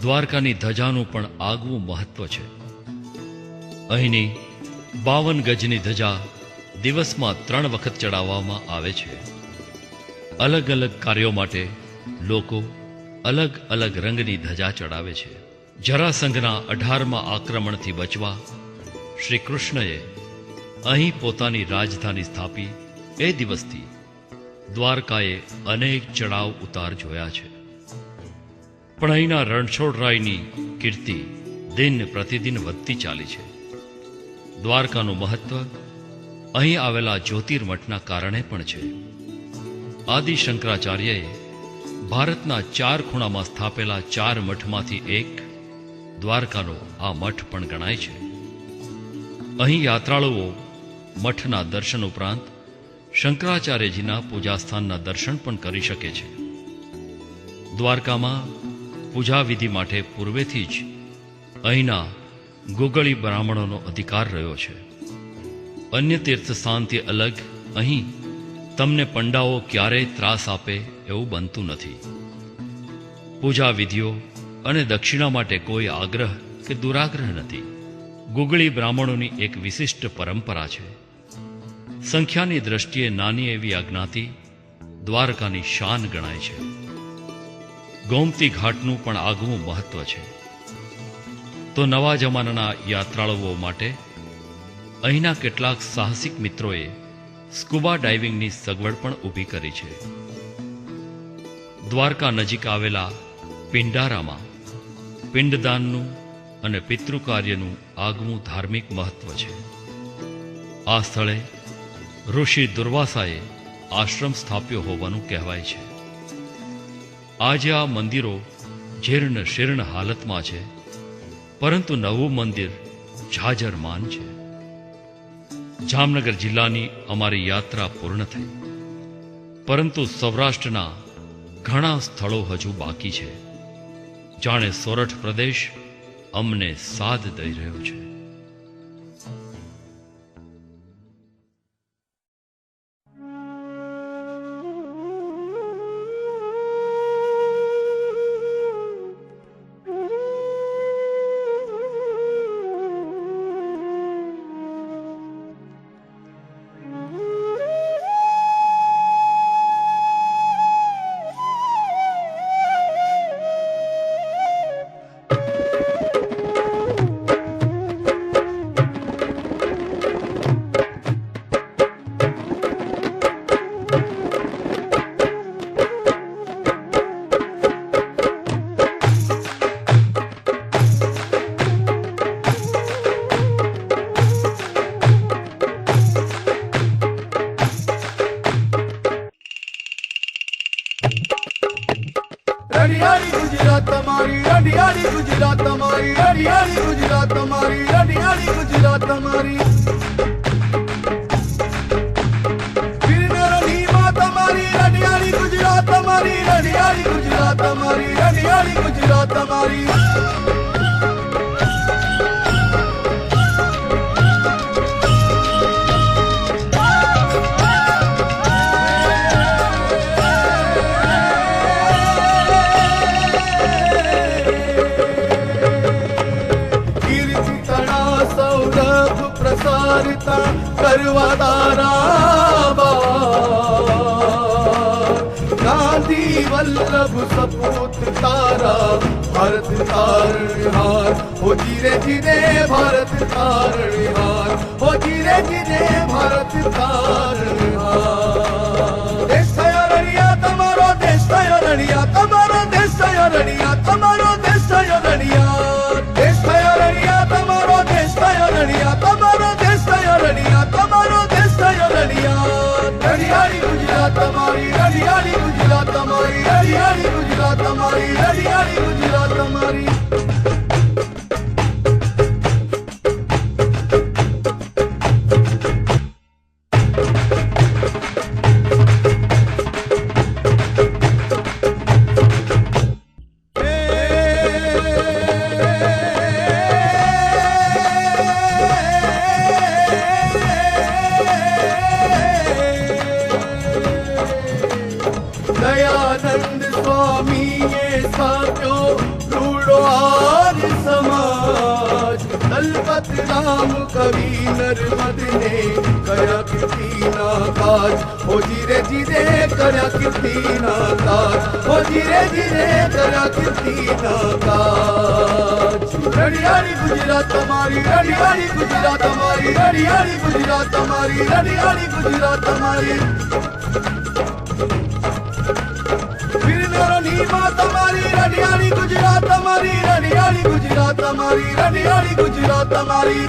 દ્વારકાની ધજાનું પણ આગવું મહત્વ છે. અહીંની 52 ગજની ધજા દિવસમાં 3 વખત ચડાવવામાં આવે છે. અલગ અલગ કાર્યો માટે લોકો અલગ અલગ રંગની ધજા ચડાવે છે. જરાસંઘના 18મા આક્રમણથી બચવા શ્રી કૃષ્ણએ અહીં પોતાની રાજધાની સ્થાપી એ દિવસથી દ્વારકાએ અનેક ચડાવ ઉતાર જોયા છે. પણ અહીંના રણછોડરાયની કીર્તિ દિન પ્રતિદિન વધતી ચાલી છે. દ્વારકાનું મહત્વ અહીં આવેલા જ્યોતિર્મઠના કારણે પણ છે. આદિ શંકરાચાર્યએ ભારતના 4 ખૂણામાં સ્થાપેલા 4 મઠમાંથી એક દ્વારકાનો આ મઠ પણ ગણાય છે. અહીં યાત્રાળુઓ મઠના દર્શન ઉપરાંત શંકરાચાર્યજીના પૂજાસ્થાનના દર્શન પણ કરી શકે છે. દ્વારકામાં પૂજા વિધિ માટે પૂર્વેથી જ અહીંના ગુગળી બ્રાહ્મણોનો અધિકાર રહ્યો છે. અન્ય તીર્થસ્થાનથી અલગ અહીં તમને પંડાઓ ક્યારેય ત્રાસ આપે એવું બનતું નથી. પૂજા વિધિઓ અને દક્ષિણા માટે કોઈ આગ્રહ કે દુરાગ્રહ નથી. ગુગળી બ્રાહ્મણોની એક વિશિષ્ટ પરંપરા છે. સંખ્યાની દ્રષ્ટિએ નાની એવી આ જ્ઞાતિ દ્વારકાની શાન ગણાય છે. ગોમતી ઘાટનું પણ આગવું મહત્વ છે. તો નવા જમાનાના યાત્રાળુઓ માટે અહીંના કેટલાક સાહસિક મિત્રોએ સ્કુબા ડાઇવિંગની સગવડ પણ ઊભી કરી છે. દ્વારકા નજીક આવેલા પિંડારામાં પિંડદાનનું અને પિતૃકાર્યનું આગવું ધાર્મિક મહત્વ છે. આ સ્થળે ઋષિ દુર્વાસાએ આશ્રમ સ્થાપ્યો હોવાનું કહેવાય છે. આજે આ મંદિરો જીર્ણ શીર્ણ હાલતમાં છે, પરંતુ નવું મંદિર જાજરમાન છે. જામનગર જિલ્લાની અમારી યાત્રા પૂર્ણ થઈ, પરંતુ સૌરાષ્ટ્રના ઘણા સ્થળો હજુ બાકી છે. જાણે સોરઠ પ્રદેશ અમને સાથ દઈ રહ્યો છે. રડિયાળી ગુજરાત તમારી, રડિયાળી ગુજરાત તમારી, રડિયાળી ગુજરાત તમારી, રડિયાળી ગુજરાત તમારી. વીરનરની માં તમારી, રડિયાળી ગુજરાત તમારી, રડિયાળી ગુજરાત તમારી, રડિયાળી ગુજરાત તમારી. गांधी वल्लभ सपूत तारा भारत तारणहार हो धीरे धीरे भारत तारणहार हो धीरे धीरे भारत तारणहार. देश थयो रड़िया तमारो देश थयो रड़िया तमारो देश थयो रड़िया तमारो देश थयो रड़िया देश थयो रड़िया तमारो देश थयो रड़िया तमारो देश थयो रड़िया तमारो देश थयो रड़िया. रड़ियाળી ગુજરાત તમારી, રડિયાળી ગુજરાત તમારી, રડિયાળી ગુજરાત તમારી, રડિયાળી ગુજરાત તમારી. ભગત રામ કવિ નર્મદ ને કર્યા કીર્તિના કાજ ઓ જીરે જીરે કર્યા કીર્તિના કાજ ઓ જીરે જીરે કર્યા કીર્તિના કાજ રડિયાળી ગુજરાત તમારી રડિયાળી ગુજરાત તમારી રડિયાળી ગુજરાત તમારી રડિયાળી ગુજરાત તમારી વીરનરોની માં તમારી રડિયાળી ગુજરાત તમારી રડિયાળી ગુજરાત તમારી રડિયાળી ગુજરાત તમારી